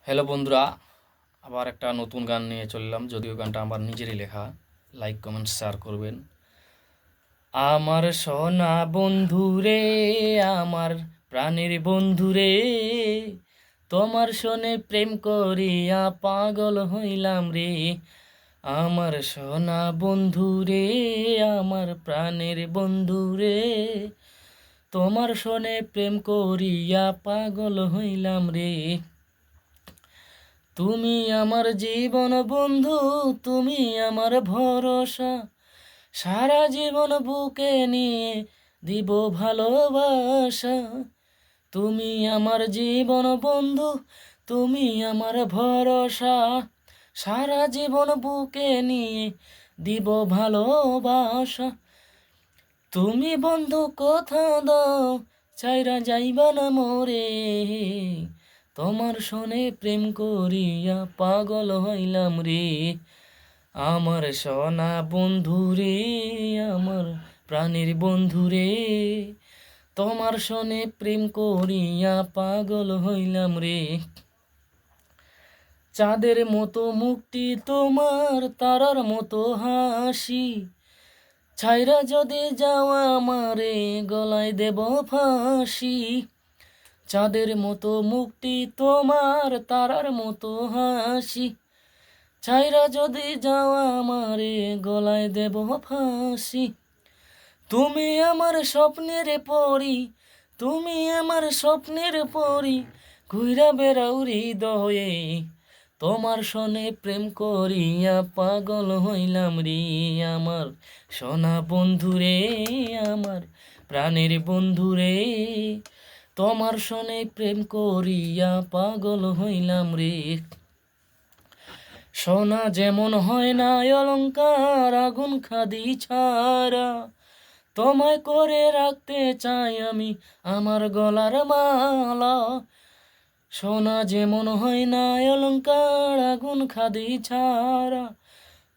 Hello বন্ধুরা, আবার একটা নতুন গান নিয়ে চললাম। যদিও গানটা আমার নিজেরই লেখা। লাইক কমেন্ট শেয়ার করবেন। আমার সোনা বন্ধু রে, আমার প্রাণের বন্ধু রে, তোমার শোনে প্রেম করিয়া পাগল হইলাম রে। আমার সোনা বন্ধু রে, আমার প্রাণের বন্ধু রে, তোমার শোনে প্রেম করিয়া পাগল হইলাম রে। তুমি আমার জীবন বন্ধু, তুমি আমার ভরসা, সারা জীবন বুকে নিয়ে দিব ভালোবাসা। তুমি আমার জীবন বন্ধু, তুমি আমার ভরসা, সারা জীবন বুকে নিয়ে দিব ভালোবাসা। তুমি বন্ধু কথা দাও, চাইরা যাইবা না মোরে, তোমার শোনে প্রেম করিয়া পাগল হইলাম রে। আমার সোনা বন্ধু রে, আমার প্রাণের বন্ধু রে, তোমার শোনে প্রেম করিয়া পাগল হইলাম রে। চাঁদের মতো মুক্তি তোমার, তারার মতো হাসি, ছাইরা যদি যাওয়া আমারে গলায় দেব ফাঁসি। চাঁদের মতো মুক্তি তোমার, তারার মতো হাসি, ছাইরা যদি যাওয়া আমারে গলায় দেব ফাঁসি। তুমি আমার স্বপ্নের পরি, তুমি আমার স্বপ্নের পরি, ঘুইরা বেড়াও হৃদয়ে, তোমার সনে প্রেম করিয়া পাগল হইলাম রে। আমার সোনা বন্ধু রে, আমার প্রাণের বন্ধু রে, তোমার সনে প্রেম করিয়া পাগল হইলাম রে। সোনা যেমন হয় না অলংকার, আগুন খাদি ছাড়া, তোমায় করে রাখতে চাই আমি আমার গলার মালা। সোনা যেমন হয় না অলংকার, আগুন খাদি ছাড়া,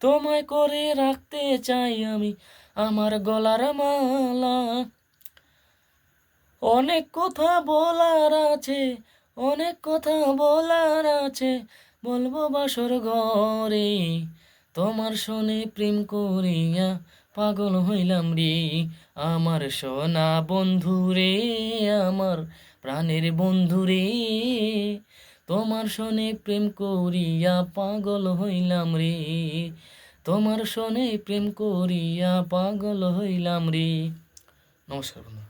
তোমায় করে রাখতে চাই আমি আমার গলার মালা। অনেক কথা বলার আছে, অনেক কথা বলার আছে, বলবো বাসর ঘরে, তোমার শোনে প্রেম করিয়া পাগল হইলাম রে। আমার সোনা বন্ধু রে, আমার প্রাণের বন্ধু রে, তোমার শোনে প্রেম করিয়া পাগল হইলাম রে। তোমার শোনে প্রেম করিয়া পাগল হইলাম রে। নমস্কার বন্ধু।